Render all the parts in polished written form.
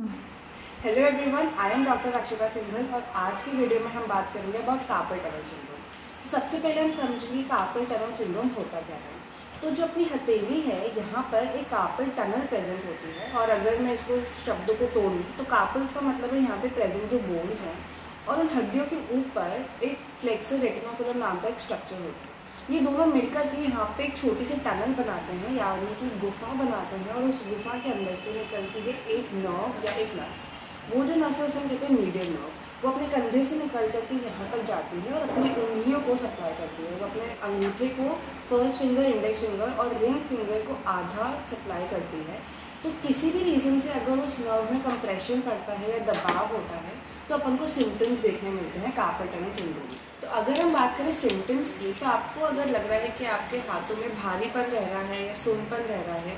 Hello everyone, I am doctor Akshata Singhal और आज की वीडियो में हम बात करेंगे अबाउट कार्पल टनल सिंड्रोम। तो सबसे पहले हम समझेंगे कार्पल टनल सिंड्रोम होता क्या है। तो जो अपनी हथेली है यहाँ पर एक कार्पल टनल प्रेजेंट होती है और अगर मैं इसको शब्दों को तोड़ूँ तो कार्पल्स का मतलब है यहाँ पे प्रेजेंट जो बोन्स हैं और उन हड्डियों के ऊपर एक फ्लेक्सर रेटिनोकुलर नाम का एक स्ट्रक्चर होता है। ये दोनों मिलकर के यहाँ पे एक छोटी सी टनल बनाते हैं यानी कि गुफा बनाते हैं और उस गुफा के अंदर से निकलती है एक नर्व या एक नस। वो जो नस है उसे हम कहते हैं मीडियन नर्व। वो अपने कंधे से निकल करके यहाँ तक जाती है और अपनी उंगलियों को सप्लाई करती है। वो अपने अंगूठे को फर्स्ट फिंगर, इंडेक्स फिंगर और रिंग फिंगर को आधा सप्लाई करती है। तो किसी भी रीज़न से अगर उस नर्व में कंप्रेशन पड़ता है या दबाव होता है तो अपन को सिम्टम्स देखने मिलते हैं कार्पल टनल सिंड्रोम। तो अगर हम बात करें सिम्टम्स की, तो आपको अगर लग रहा है कि आपके हाथों में भारीपन रह रहा है या सुनपन रह रहा है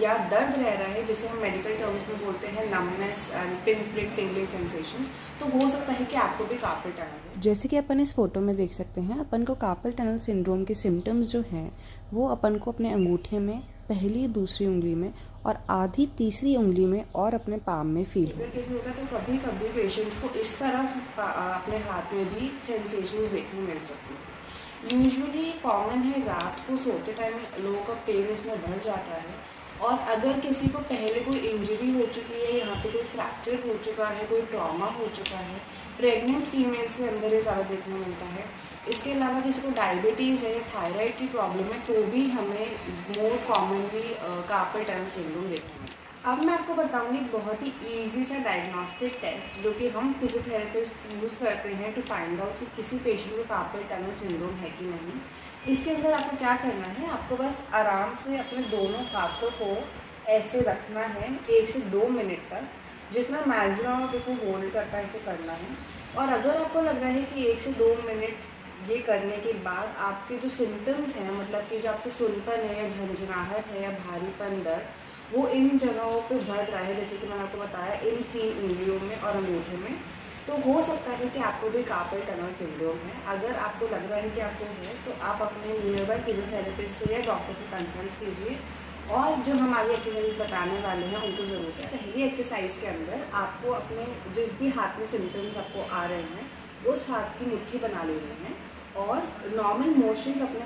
या दर्द रह रहा है, जिसे हम मेडिकल टर्म्स में बोलते हैं numbness and pin prick tingling sensations, तो हो सकता है कि आपको भी कार्पल टनल है। जैसे कि अपन इस फोटो में देख सकते हैं, अपन को कार्पल टनल सिंड्रोम के सिम्टम्स जो हैं वो अपन को अपने अंगूठे में, पहली दूसरी उंगली में और आधी तीसरी उंगली में और अपने पाम में फील अगर किसी होता तो कभी कभी पेशेंट्स को इस तरह अपने हाथ में भी सेंसेशंस देखने मिल सकती है। यूजुअली कॉमन है रात को सोते टाइम लोगों का पेन इसमें बढ़ जाता है और अगर किसी को पहले कोई इंजरी हो चुकी है, यहाँ पे कोई फ्रैक्चर हो चुका है, कोई ट्रॉमा हो चुका है, प्रेग्नेंट फीमेल्स के अंदर ये ज़्यादा देखने मिलता है। इसके अलावा किसी को डायबिटीज़ है या थायराइड की प्रॉब्लम है तो भी हमें more commonly carpal tunnel syndrome देखने मिलता है। अब मैं आपको बताऊंगी एक बहुत ही ईजी सा डायग्नोस्टिक टेस्ट जो कि हम फिजियोथेरेपिस्ट यूज़ करते हैं टू फाइंड आउट कि किसी पेशेंट को कार्पल टनल सिंड्रोम है कि नहीं। इसके अंदर आपको क्या करना है, आपको बस आराम से अपने दोनों हाथों को ऐसे रखना है 1 से 2 मिनट तक, जितना मैक्सिमम आप इसे होल्ड कर पाए ऐसे करना है। और अगर आपको लग रहा है कि 1 से 2 मिनट ये करने के बाद आपके जो सिम्टम्स हैं, मतलब कि जो आपके सुनपन है या झंझनाहट है या भारीपन दर्द, वो इन जगहों पे बढ़ रहा है, जैसे कि मैंने आपको बताया इन 3 उंगलियों में और अंगूठे में, तो हो सकता है कि आपको भी कार्पल टनल सिंड्रोम है। अगर आपको लग रहा है कि आपको है तो आप अपने नियर बाय फिजियोथेरेपिस्ट से या डॉक्टर से कंसल्ट कीजिए और जो हम आगे एक्सरसाइज बताने वाले हैं उनको ज़रूर से। पहली एक्सरसाइज के अंदर आपको अपने जिस भी हाथ में सिम्टम्स आपको आ रहे हैं उस हाथ की मुट्ठी बना लेनी है और नॉर्मल मोशंस अपने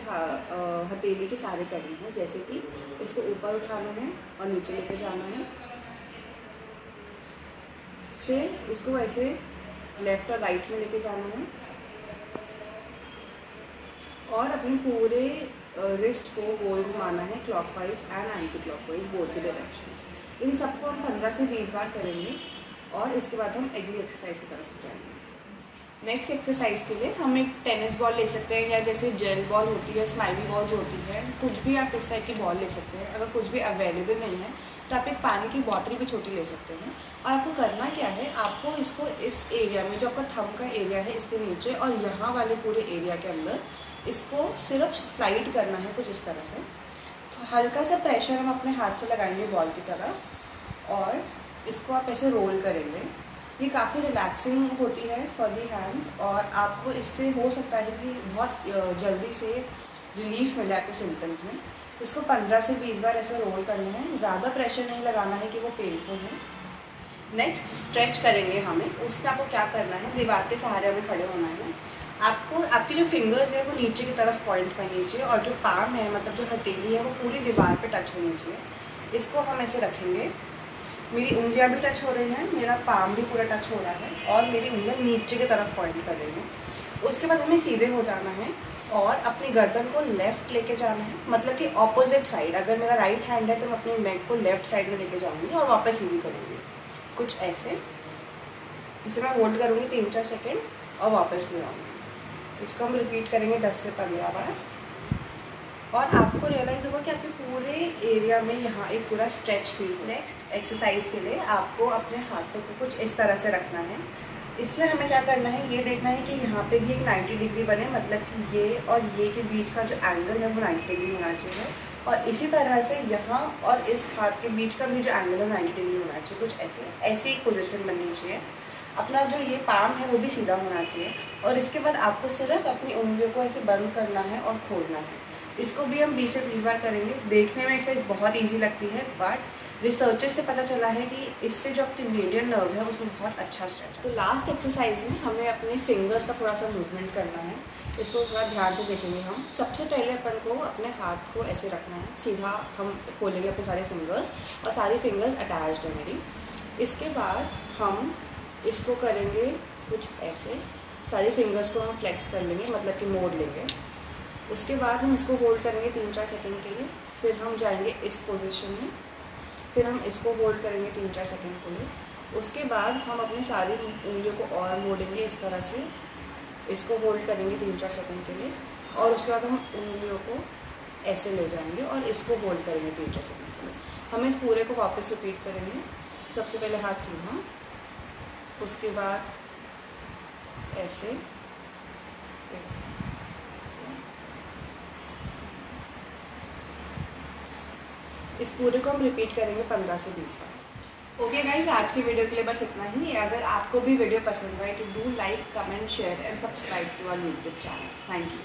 हथेली के सारे करने हैं, जैसे कि इसको ऊपर उठाना है और नीचे लेके जाना है, फिर इसको ऐसे लेफ्ट और राइट में लेके जाना है और अपने पूरे रिस्ट को गोल घुमाना है clockwise and anti clockwise, both the directions. इन सबको हम 15 से 20 बार करेंगे और इसके बाद हम अगली एक्सरसाइज की तरफ जाएंगे। नेक्स्ट एक्सरसाइज के लिए हम एक टेनिस बॉल ले सकते हैं या जैसे जेल बॉल होती है, स्माइली बॉल जो होती है, कुछ भी आप इस टाइप की बॉल ले सकते हैं। अगर कुछ भी अवेलेबल नहीं है तो आप एक पानी की बॉटल भी छोटी ले सकते हैं। और आपको करना क्या है, आपको इसको इस एरिया में जो आपका थंब का एरिया है इसके नीचे और यहाँ वाले पूरे एरिया के अंदर इसको सिर्फ स्लाइड करना है कुछ इस तरह से। तो हल्का सा प्रेशर हम अपने हाथ से लगाएंगे बॉल की तरफ और इसको आप ऐसे रोल करेंगे। ये काफ़ी रिलैक्सिंग होती है फॉर दी हैंड्स और आपको इससे हो सकता है कि बहुत जल्दी से रिलीफ मिल जाए आपके सिम्टम्स में। इसको 15 से 20 बार ऐसे रोल करना है, ज़्यादा प्रेशर नहीं लगाना है कि वो पेनफुल हो। नेक्स्ट स्ट्रेच करेंगे हमें, उसमें आपको क्या करना है, दीवार के सहारे हमें खड़े होना है। आपको आपकी जो फिंगर्स है वो नीचे की तरफ पॉइंट करनी चाहिए और जो पाम है, मतलब जो हथेली है, वो पूरी दीवार पे टच होनी चाहिए। इसको हम ऐसे रखेंगे, मेरी उंगलियां भी टच हो रही हैं, मेरा पाम भी पूरा टच हो रहा है और मेरी उंगलियां नीचे की तरफ पॉइंट कर रही हैं। उसके बाद हमें सीधे हो जाना है और अपनी गर्दन को लेफ़्ट लेके जाना है, मतलब कि ऑपोजिट साइड। अगर मेरा राइट हैंड है तो मैं अपने नेक को लेफ़्ट साइड में लेके जाऊँगी और वापस सीधी करूँगी, कुछ ऐसे। इसे मैं होल्ड करूँगी 3-4 सेकेंड और वापस ले आऊँगी। इसको हम रिपीट करेंगे 10 से 15 बार और आपको रियलाइज़ होगा कि आपके पूरे एरिया में यहाँ एक पूरा स्ट्रेच फील। नेक्स्ट एक्सरसाइज के लिए आपको अपने हाथों को कुछ इस तरह से रखना है। इसमें हमें क्या करना है, ये देखना है कि यहाँ पे भी एक 90 डिग्री बने, मतलब कि ये और ये के बीच का जो एंगल है वो 90 डिग्री होना चाहिए और इसी तरह से यहाँ और इस हाथ के बीच का भी जो एंगल है 90 डिग्री होना चाहिए, कुछ ऐसी एक पोजीशन बननी चाहिए। अपना जो ये पाम है वो भी सीधा होना चाहिए और इसके बाद आपको सिर्फ अपनी उंगलियों को ऐसे बंद करना है और खोलना है। इसको भी हम 20 से 30 बार करेंगे। देखने में एक्सरसाइज बहुत ईजी लगती है बट रिसर्चेस से पता चला है कि इससे जो आपकी मीडियन नर्व है उसमें बहुत अच्छा स्ट्रेच है। तो लास्ट एक्सरसाइज में हमें अपने फिंगर्स का थोड़ा सा मूवमेंट करना है। इसको थोड़ा ध्यान से देखेंगे हम। सबसे पहले अपन को अपने हाथ को ऐसे रखना है, सीधा हम खोलेंगे अपने सारे फिंगर्स और सारी फिंगर्स अटैच्ड है मेरी। इसके बाद हम इसको करेंगे कुछ ऐसे, सारी फिंगर्स को हम फ्लेक्स कर लेंगे, मतलब कि मोड़ लेंगे। उसके बाद हम इसको होल्ड करेंगे 3-4 सेकंड के लिए, फिर हम जाएंगे इस पोजीशन में, फिर हम इसको होल्ड करेंगे 3-4 सेकंड के लिए। उसके बाद हम अपनी सारी उंगलियों को और मोड़ेंगे इस तरह से, इसको होल्ड करेंगे 3-4 सेकंड के लिए, और उसके बाद हम उंगलियों को ऐसे ले जाएंगे और इसको होल्ड करेंगे 3-4 सेकंड के लिए। हम इस पूरे को वापस रिपीट करेंगे। सबसे पहले हाथ सीधा, उसके बाद ऐसे, इस पूरे को हम रिपीट करेंगे 15 से 20 बार। ओके गाइज, आज की वीडियो के लिए बस इतना ही। अगर आपको भी वीडियो पसंद आए तो do like, comment, share and subscribe to our YouTube channel. Thank you.